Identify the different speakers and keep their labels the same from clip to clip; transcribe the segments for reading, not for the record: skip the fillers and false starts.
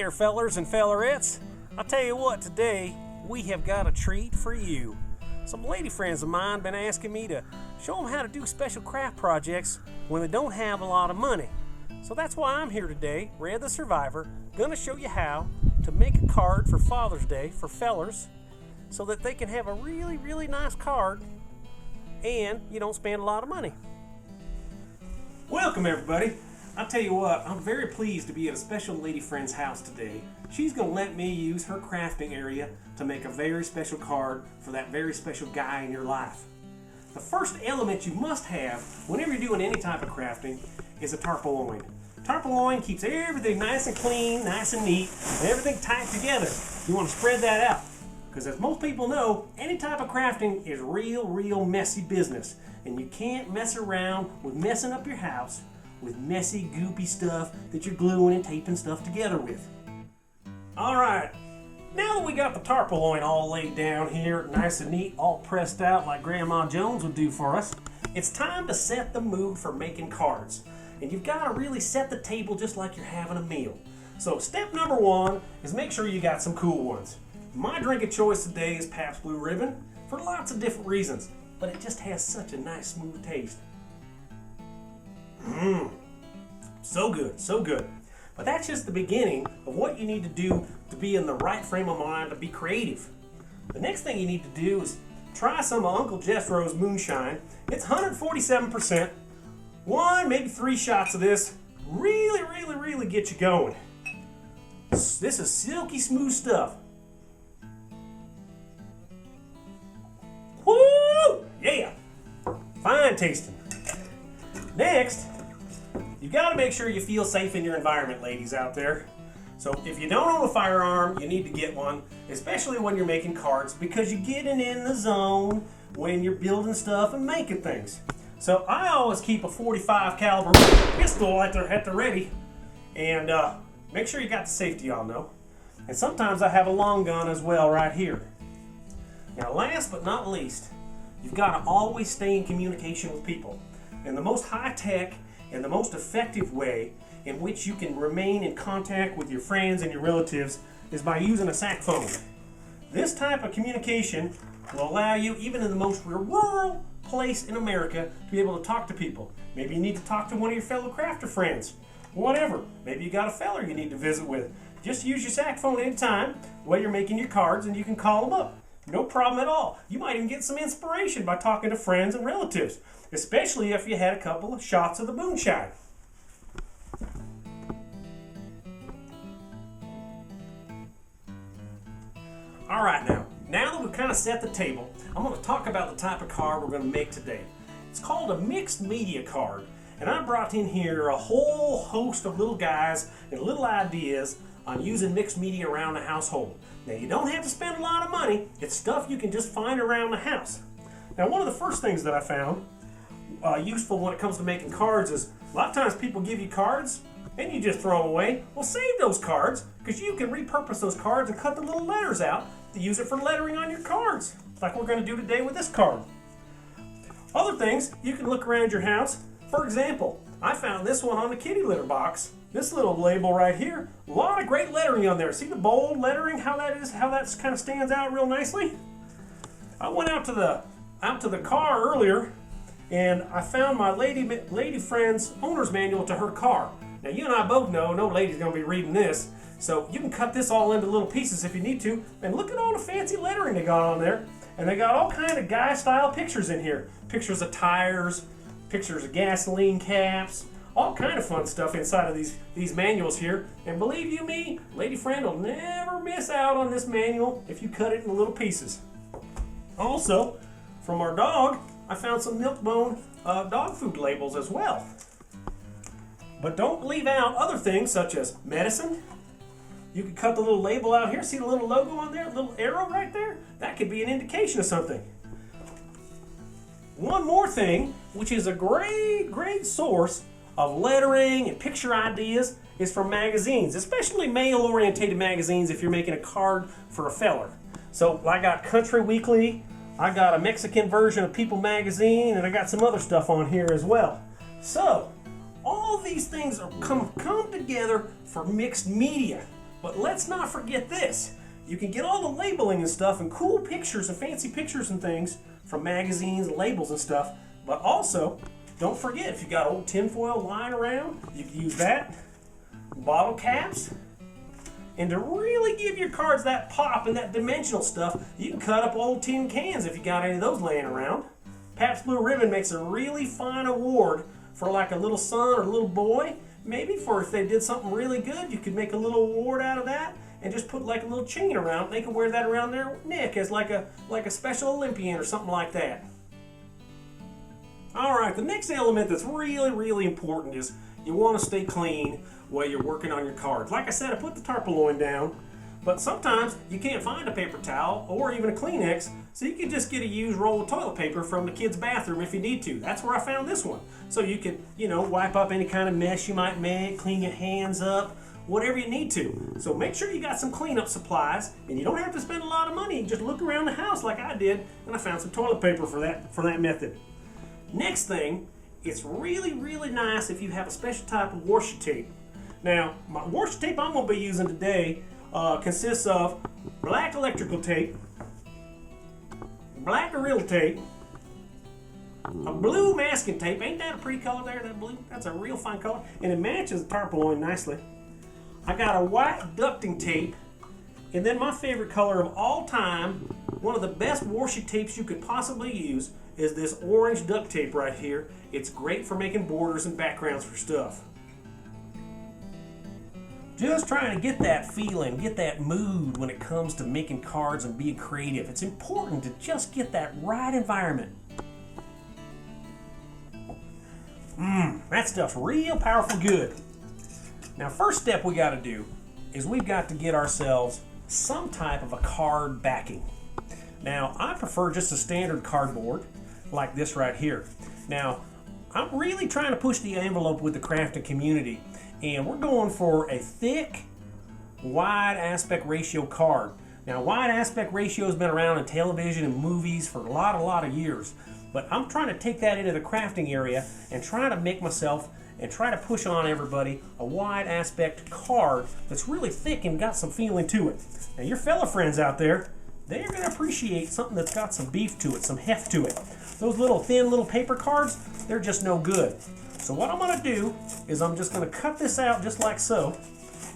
Speaker 1: there, fellers and fellerettes. I'll tell you what, today we have got a treat for you. Some lady friends of mine been asking me to show them how to do special craft projects when they don't have a lot of money. So that's why I'm here today, Red the Survivor, gonna show you how to make a card for Father's Day for fellers so that they can have a really, really nice card and you don't spend a lot of money. Welcome, everybody. I'll tell you what, I'm very pleased to be at a special lady friend's house today. She's going to let me use her crafting area to make a very special card for that very special guy in your life. The first element you must have whenever you're doing any type of crafting is a tarpaulin. Tarpaulin keeps everything nice and clean, nice and neat, and everything tight together. You want to spread that out, because as most people know, any type of crafting is real messy business, and you can't mess around with messing up your house with messy, goopy stuff that you're gluing and taping stuff together with. Alright, now that we got the tarpaulin all laid down here, nice and neat, all pressed out like Grandma Jones would do for us, it's time to set the mood for making cards. And you've got to really set the table just like you're having a meal. So step number one is make sure you got some cool ones. My drink of choice today is Pabst Blue Ribbon for lots of different reasons, but it just has such a nice smooth taste. So good, so good. But that's just the beginning of what you need to do to be in the right frame of mind to be creative. The next thing you need to do is try some of Uncle Jethro's moonshine. It's 147%. One, maybe 3 shots of this really get you going. This is silky smooth stuff. Woo! Yeah! Fine tasting. Next, you've got to make sure you feel safe in your environment, ladies out there. So if you don't own a firearm, you need to get one, especially when you're making cards, because you're getting in the zone when you're building stuff and making things. So I always keep a .45 caliber pistol at the ready, and make sure you got the safety on though. And sometimes I have a long gun as well right here. Now last but not least, you've got to always stay in communication with people. And the most high-tech and the most effective way in which you can remain in contact with your friends and your relatives is by using a sack phone. This type of communication will allow you, even in the most rural place in America, to be able to talk to people. Maybe you need to talk to one of your fellow crafter friends. Whatever. Maybe you got a feller you need to visit with. Just use your sack phone anytime while you're making your cards and you can call them up. No problem at all. You might even get some inspiration by talking to friends and relatives, especially if you had a couple of shots of the moonshine. Alright, now that we've kind of set the table, I'm going to talk about the type of card we're going to make today. It's called a mixed media card, and I brought in here a whole host of little guys and little ideas on using mixed media around the household. Now, you don't have to spend a lot of money. It's stuff you can just find around the house. Now, one of the first things that I found useful when it comes to making cards is a lot of times people give you cards and you just throw them away. Well, save those cards, because you can repurpose those cards and cut the little letters out to use it for lettering on your cards, like we're going to do today with this card. Other things, you can look around your house. For example, I found this one on the kitty litter box. This little label right here, a lot of great lettering on there. See the bold lettering, how that kind of stands out real nicely? I went out to the car earlier, and I found my lady friend's owner's manual to her car. Now, you and I both know no lady's going to be reading this, so you can cut this all into little pieces if you need to. And look at all the fancy lettering they got on there. And they got all kind of guy-style pictures in here. Pictures of tires, pictures of gasoline caps, all kind of fun stuff inside of these manuals here. And believe you me, lady friend will never miss out on this manual if you cut it into little pieces. Also, from our dog, I found some Milk-Bone dog food labels as well. But don't leave out other things such as medicine. You can cut the little label out here. See the little logo on there? Little arrow right there? That could be an indication of something. One more thing, which is a great source of lettering and picture ideas, is from magazines, especially male-orientated magazines if you're making a card for a feller. So I got Country Weekly, I got a Mexican version of People magazine, and I got some other stuff on here as well. So all these things are come together for mixed media. But let's not forget this. You can get all the labeling and stuff and cool pictures and fancy pictures and things from magazines, labels and stuff. But also, don't forget, if you got old tinfoil lying around, you can use that. Bottle caps. And to really give your cards that pop and that dimensional stuff, you can cut up old tin cans if you got any of those laying around. Pabst Blue Ribbon makes a really fine award for like a little son or a little boy. Maybe for if they did something really good, you could make a little award out of that and just put like a little chain around it. They can wear that around their neck as like a Special Olympian or something like that. All right, the next element that's really, really important is you want to stay clean while you're working on your cards. Like I said, I put the tarpaulin down, but sometimes you can't find a paper towel or even a Kleenex, so you can just get a used roll of toilet paper from the kid's bathroom if you need to. That's where I found this one. So you can, wipe up any kind of mess you might make, clean your hands up, whatever you need to. So make sure you got some cleanup supplies, and you don't have to spend a lot of money. Just look around the house like I did, and I found some toilet paper for that method. Next thing, it's really, really nice if you have a special type of washi tape. Now, my washi tape I'm going to be using today consists of black electrical tape, black Gorilla tape, a blue masking tape. Ain't that a pretty color there, that blue? That's a real fine color, and it matches the tarpaulin nicely. I got a white ducting tape, and then my favorite color of all time, one of the best washi tapes you could possibly use, is this orange duct tape right here. It's great for making borders and backgrounds for stuff. Just trying to get that feeling, get that mood when it comes to making cards and being creative. It's important to just get that right environment. That stuff's real powerful good. Now, first step we got to do is we've got to get ourselves some type of a card backing. Now, I prefer just a standard cardboard like this right here. Now, I'm really trying to push the envelope with the crafting community, and we're going for a thick, wide aspect ratio card. Now, wide aspect ratio has been around in television and movies for a lot of years, but I'm trying to take that into the crafting area and try to make myself and try to push on everybody a wide aspect card that's really thick and got some feeling to it. Now, your fellow friends out there, they're going to appreciate something that's got some beef to it, some heft to it. Those little thin little paper cards, they're just no good. So what I'm going to do is I'm just going to cut this out just like so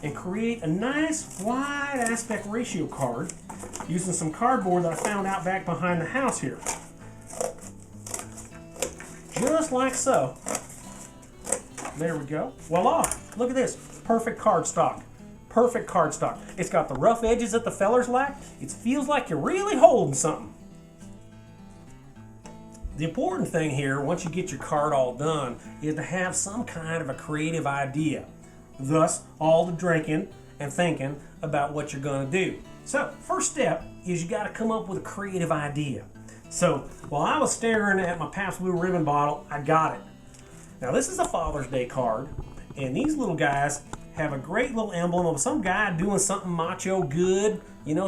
Speaker 1: and create a nice wide aspect ratio card using some cardboard that I found out back behind the house here. Just like so. There we go. Voila! Look at this. Perfect cardstock. Perfect cardstock. It's got the rough edges that the fellers like. It feels like you're really holding something. The important thing here, once you get your card all done, is to have some kind of a creative idea. Thus, all the drinking and thinking about what you're going to do. So, first step is you got to come up with a creative idea. So, while I was staring at my Pabst Blue Ribbon bottle, I got it. Now, this is a Father's Day card, and these little guys have a great little emblem of some guy doing something macho good,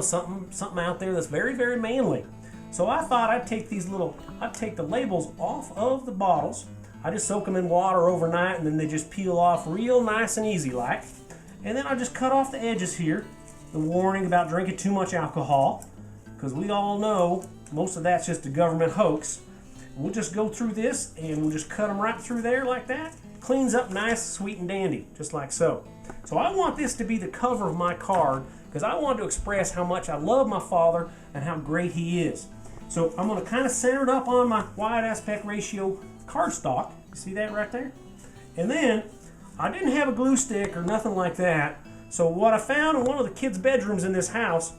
Speaker 1: something out there that's very, very manly. So I thought I'd take the labels off of the bottles. I just soak them in water overnight, and then they just peel off real nice and easy like. And then I just cut off the edges here, the warning about drinking too much alcohol, because we all know most of that's just a government hoax. We'll just go through this, and we'll just cut them right through there like that. Cleans up nice, sweet, and dandy, just like so. So I want this to be the cover of my card, because I want to express how much I love my father and how great he is. So I'm going to kind of center it up on my wide aspect ratio cardstock. You see that right there? And then I didn't have a glue stick or nothing like that. So what I found in one of the kids' bedrooms in this house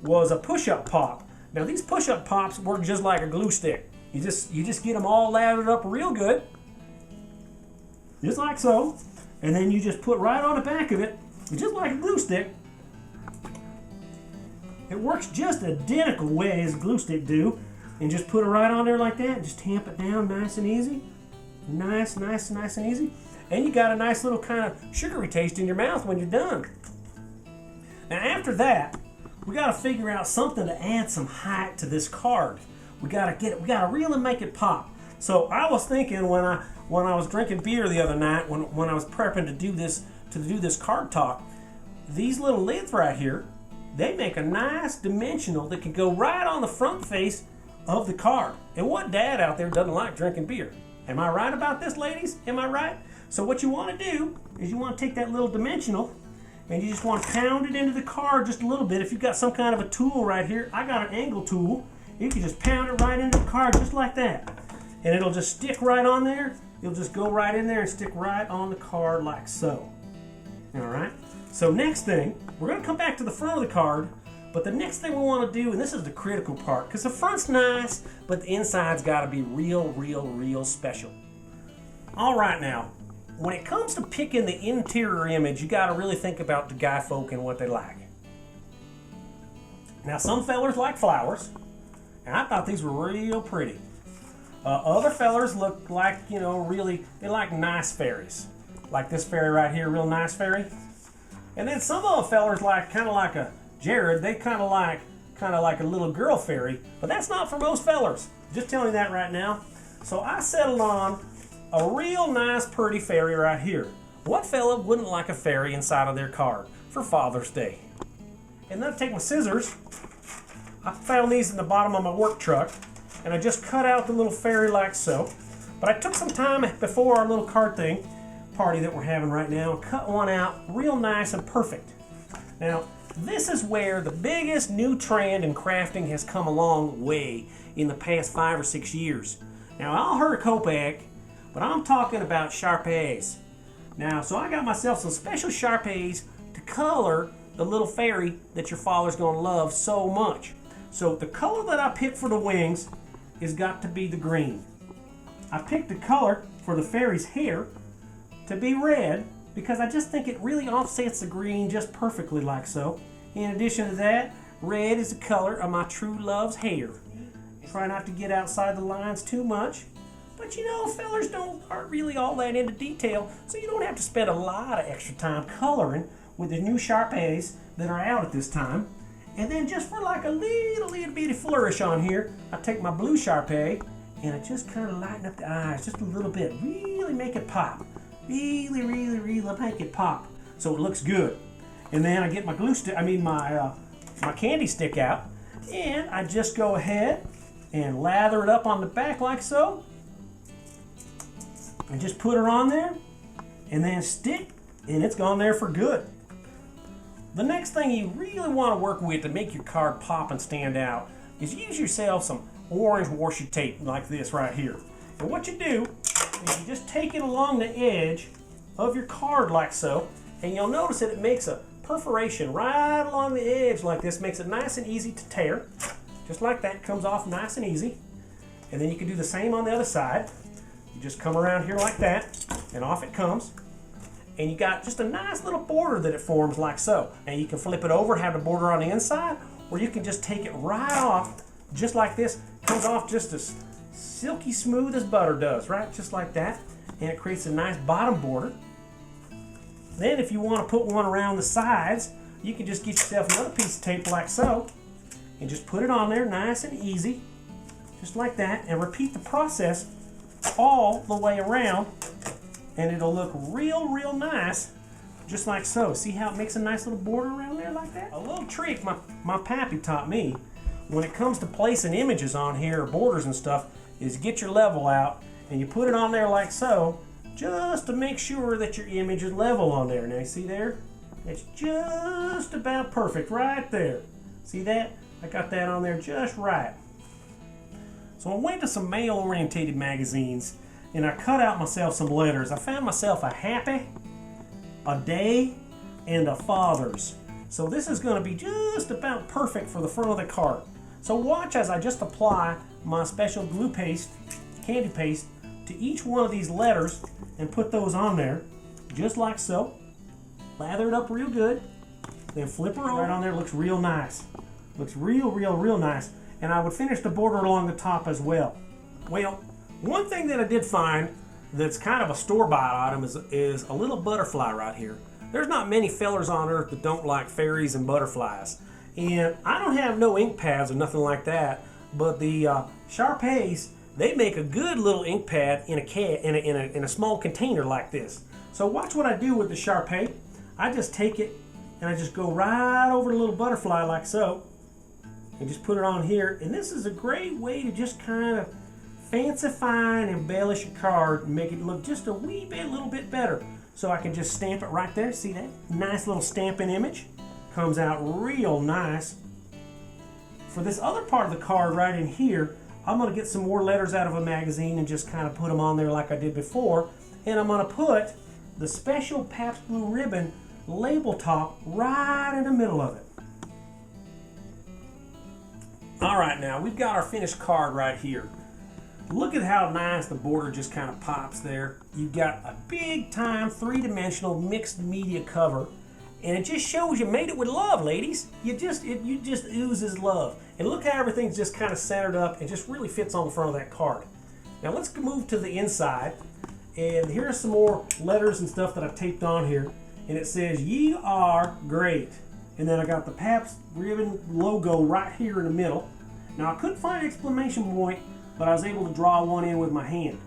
Speaker 1: was a push-up pop. Now these push-up pops work just like a glue stick. You just get them all lathered up real good, just like so. And then you just put right on the back of it, just like a glue stick. It works just identical way as a glue stick do. And just put it right on there like that and just tamp it down nice and easy. Nice and easy. And you got a nice little kind of sugary taste in your mouth when you're done. Now after that, we got to figure out something to add some height to this card. We got to really make it pop. So I was thinking when I was drinking beer the other night, when I was prepping to do this card talk, these little lids right here, they make a nice dimensional that can go right on the front face of the card. And what dad out there doesn't like drinking beer? Am I right about this, ladies? Am I right? So what you want to do is you want to take that little dimensional and you just want to pound it into the card just a little bit. If you've got some kind of a tool right here, I got an angle tool. You can just pound it right into the card just like that. And it'll just stick right on there. It'll just go right in there and stick right on the card like so. All right? So next thing, we're going to come back to the front of the card, but the next thing we want to do, and this is the critical part, because the front's nice, but the inside's got to be real special. All right now, when it comes to picking the interior image, you got to really think about the guy folk and what they like. Now, some fellers like flowers, and I thought these were real pretty. Other fellers look like, you know, really, they like nice fairies. Like this fairy right here, real nice fairy. And then some of the fellers like, kind of like a Jared, they kind of like a little girl fairy, but that's not for most fellers. Just telling you that right now. So I settled on a real nice pretty fairy right here. What fella wouldn't like a fairy inside of their card for Father's Day? And then I take my scissors. I found these in the bottom of my work truck, and I just cut out the little fairy like so. But I took some time before our little card thing party that we're having right now and cut one out real nice and perfect. Now, this is where the biggest new trend in crafting has come a long way in the past 5 or 6 years. Now, I'll heard of Copic, but I'm talking about Sharpies. Now, so I got myself some special Sharpies to color the little fairy that your father's gonna love so much. So the color that I picked for the wings has got to be the green. I picked the color for the fairy's hair to be red because I just think it really offsets the green just perfectly like so. In addition to that, red is the color of my true love's hair. Try not to get outside the lines too much. But you know, fellers aren't really all that into detail, so you don't have to spend a lot of extra time coloring with the new Sharpies that are out at this time. And then just for like a little bitty flourish on here, I take my blue Sharpie and I just kind of lighten up the eyes just a little bit. Really make it pop. Really make it pop so it looks good. And then I get my glue stick, my candy stick out, and I just go ahead and lather it up on the back like so. And just put her on there and then stick, and it's gone there for good. The next thing you really want to work with to make your card pop and stand out is use yourself some orange washi tape like this right here. And what you do is you just take it along the edge of your card like so, and you'll notice that it makes a perforation right along the edge like this, makes it nice and easy to tear. Just like that, comes off nice and easy. And then you can do the same on the other side. You just come around here like that, and off it comes. And you got just a nice little border that it forms like so. And you can flip it over, have the border on the inside, or you can just take it right off, just like this. Comes off just as silky smooth as butter does, right? Just like that. And it creates a nice bottom border. Then if you want to put one around the sides, you can just get yourself another piece of tape like so, and just put it on there nice and easy, just like that, and repeat the process all the way around, and it'll look real nice, just like so. See how it makes a nice little border around there like that? A little trick my pappy taught me when it comes to placing images on here, or borders and stuff, is get your level out, and you put it on there like so, just to make sure that your image is level on there. Now you see there? It's just about perfect right there. See that? I got that on there just right. So I went to some male-orientated magazines and I cut out myself some letters. I found myself a happy, a day, and a father's. So this is going to be just about perfect for the front of the card. So watch as I just apply my special glue paste, candy paste, to each one of these letters and put those on there, just like so. Lather it up real good, then flip her over. Right on there, looks real nice. Looks real nice. And I would finish the border along the top as well. Well, one thing that I did find that's kind of a store-bought item is a little butterfly right here. There's not many fellers on earth that don't like fairies and butterflies. And I don't have no ink pads or nothing like that, but the Sharpies, they make a good little ink pad in a small container like this. So watch what I do with the Sharpie. I just take it and I just go right over the little butterfly like so, and just put it on here. And this is a great way to just kind of fancify and embellish a card and make it look just a little bit better. So I can just stamp it right there. See that? Nice little stamping image. Comes out real nice. For this other part of the card right in here, I'm going to get some more letters out of a magazine and just kind of put them on there like I did before. And I'm going to put the special Pabst Blue Ribbon label top right in the middle of it. All right, now we've got our finished card right here. Look at how nice the border just kind of pops there. You've got a big time three-dimensional mixed media cover, and it just shows you made it with love, ladies. You just oozes love. And look how everything's just kind of centered up and just really fits on the front of that card. Now let's move to the inside, and here's some more letters and stuff that I've taped on here, and it says, "Ye are great." And then I got the Pabst Ribbon logo right here in the middle. Now I couldn't find an exclamation point, but I was able to draw one in with my hand.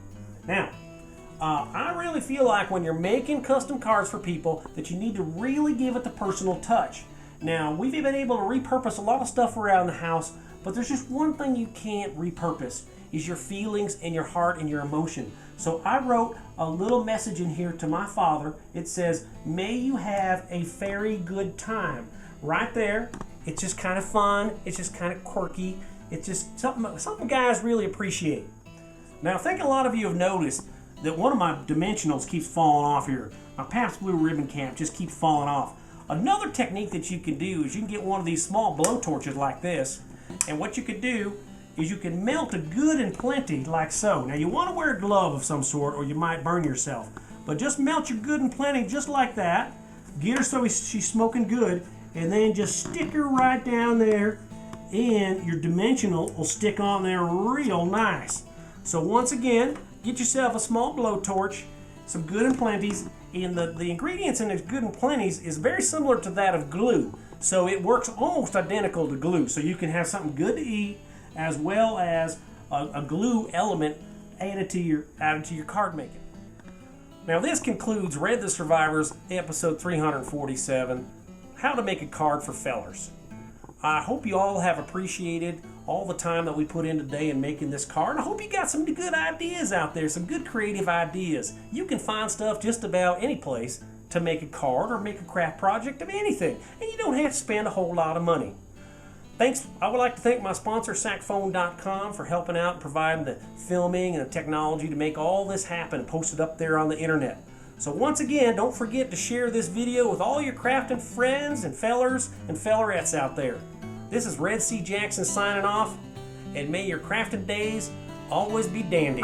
Speaker 1: Now, I really feel like when you're making custom cards for people that you need to really give it the personal touch. Now, we've been able to repurpose a lot of stuff around the house, but there's just one thing you can't repurpose, is your feelings and your heart and your emotion. So I wrote a little message in here to my father. It says, "May you have a very good time." Right there. It's just kind of fun. It's just kind of quirky. It's just something guys really appreciate. Now, I think a lot of you have noticed that one of my dimensionals keeps falling off here. My Pabst Blue Ribbon cap just keeps falling off. Another technique that you can do is you can get one of these small blow torches like this, and what you could do is you can melt a good and plenty like so. Now, you want to wear a glove of some sort or you might burn yourself, but just melt your good and plenty just like that. Get her so she's smoking good, and then just stick her right down there, and your dimensional will stick on there real nice. So once again, get yourself a small blowtorch, some good and plenties, and the ingredients in the good and plenties is very similar to that of glue. So it works almost identical to glue. So you can have something good to eat as well as a glue element added to your card making. Now this concludes Red the Survivors episode 347, How to Make a Card for Fellers. I hope you all have appreciated all the time that we put in today in making this card. I hope you got some good ideas out there, some good creative ideas. You can find stuff just about any place to make a card or make a craft project of anything, and you don't have to spend a whole lot of money. Thanks. I would like to thank my sponsor, SacPhone.com, for helping out and providing the filming and the technology to make all this happen and post it up there on the internet. So once again, don't forget to share this video with all your crafting friends and fellers and fellerettes out there. This is Red C. Jackson signing off, and may your crafting days always be dandy.